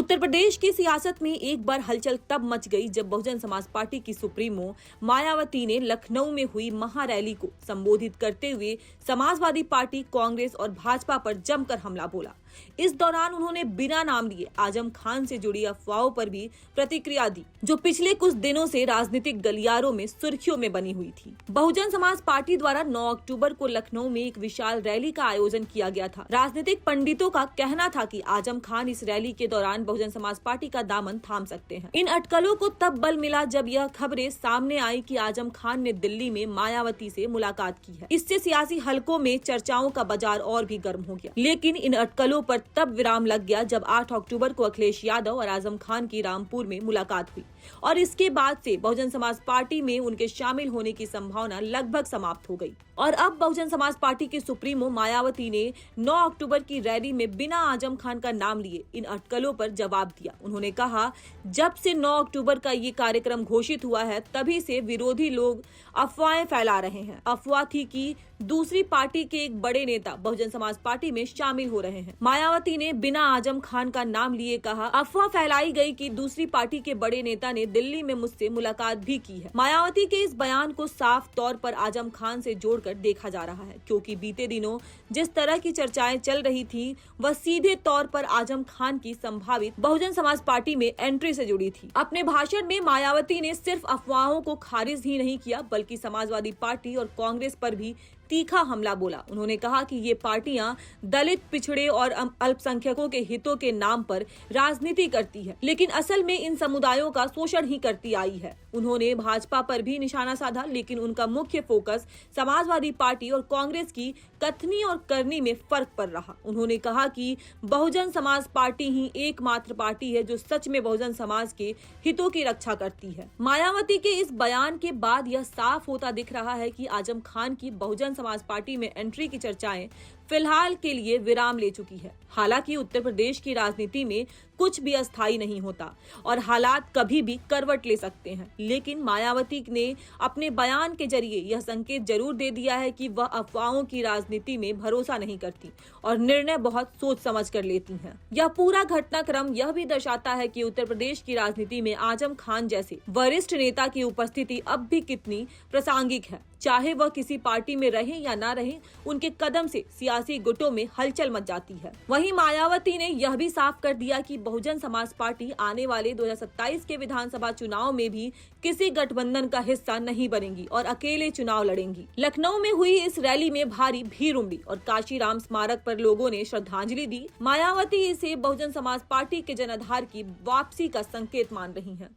उत्तर प्रदेश की सियासत में एक बार हलचल तब मच गई जब बहुजन समाज पार्टी की सुप्रीमो मायावती ने लखनऊ में हुई महारैली को संबोधित करते हुए समाजवादी पार्टी, कांग्रेस और भाजपा पर जमकर हमला बोला। इस दौरान उन्होंने बिना नाम लिए आजम खान से जुड़ी अफवाहों पर भी प्रतिक्रिया दी, जो पिछले कुछ दिनों से राजनीतिक गलियारों में सुर्खियों में बनी हुई थी। बहुजन समाज पार्टी द्वारा 9 अक्टूबर को लखनऊ में एक विशाल रैली का आयोजन किया गया था। राजनीतिक पंडितों का कहना था कि आजम खान इस रैली के दौरान बहुजन समाज पार्टी का दामन थाम सकते हैं। इन अटकलों को तब बल मिला जब यह खबरें सामने आई कि आजम खान ने दिल्ली में मायावती से मुलाकात की है। इससे सियासी हलकों में चर्चाओं का बाजार और भी गर्म हो गया। लेकिन इन अटकलों पर तब विराम लग गया जब 8 अक्टूबर को अखिलेश यादव और आजम खान की रामपुर में मुलाकात हुई और इसके बाद से बहुजन समाज पार्टी में उनके शामिल होने की संभावना लगभग समाप्त हो गई। और अब बहुजन समाज पार्टी के सुप्रीमो मायावती ने 9 अक्टूबर की रैली में बिना आजम खान का नाम लिए इन अटकलों पर जवाब दिया। उन्होंने कहा, जब से 9 अक्टूबर का ये कार्यक्रम घोषित हुआ है तभी से विरोधी लोग अफवाहें फैला रहे हैं। अफवाह थी कि दूसरी पार्टी के एक बड़े नेता बहुजन समाज पार्टी में शामिल हो रहे हैं। मायावती ने बिना आजम खान का नाम लिए कहा, अफवाह फैलाई गई कि दूसरी पार्टी के बड़े नेता ने दिल्ली में मुझसे मुलाकात भी की है। मायावती के इस बयान को साफ तौर पर आजम खान से जोड़कर देखा जा रहा है, क्योंकि बीते दिनों जिस तरह की चर्चाएं चल रही थी वह सीधे तौर पर आजम खान की संभावित बहुजन समाज पार्टी में एंट्री से जुड़ी थी। अपने भाषण में मायावती ने सिर्फ अफवाहों को खारिज ही नहीं किया बल्कि समाजवादी पार्टी और कांग्रेस पर भी तीखा हमला बोला। उन्होंने कहा कि ये पार्टियां दलित, पिछड़े और अल्पसंख्यकों के हितों के नाम पर राजनीति करती है, लेकिन असल में इन समुदायों का शोषण ही करती आई है। उन्होंने भाजपा पर भी निशाना साधा, लेकिन उनका मुख्य फोकस समाजवादी पार्टी और कांग्रेस की कथनी और करनी में फर्क पर रहा। उन्होंने कहा कि बहुजन समाज पार्टी ही एकमात्र पार्टी है जो सच में बहुजन समाज के हितों की रक्षा करती है। मायावती के इस बयान के बाद यह साफ होता दिख रहा है कि आजम खान की बहुजन समाज पार्टी में एंट्री की चर्चाएं फिलहाल के लिए विराम ले चुकी है। हालांकि उत्तर प्रदेश की राजनीति में कुछ भी अस्थायी नहीं होता और हालात कभी भी करवट ले सकते हैं, लेकिन मायावती ने अपने बयान के जरिए यह संकेत जरूर दे दिया है कि वह अफवाहों की राजनीति में भरोसा नहीं करती और निर्णय बहुत सोच समझ कर लेती हैं। यह पूरा घटनाक्रम यह भी दर्शाता है कि उत्तर प्रदेश की राजनीति में आजम खान जैसे वरिष्ठ नेता की उपस्थिति अब भी कितनी प्रासंगिक है। चाहे वह किसी पार्टी में रहे या ना रहे, उनके कदम से सियासी गुटों में हलचल मच जाती है। वहीं मायावती ने यह भी साफ कर दिया कि बहुजन समाज पार्टी आने वाले 2027 के विधानसभा चुनाव में भी किसी गठबंधन का हिस्सा नहीं बनेगी और अकेले चुनाव लड़ेंगी। लखनऊ में हुई इस रैली में भारी भीड़ उमड़ी और काशीराम स्मारक पर लोगों ने श्रद्धांजलि दी। मायावती इसे बहुजन समाज पार्टी के जनाधार की वापसी का संकेत मान रही हैं।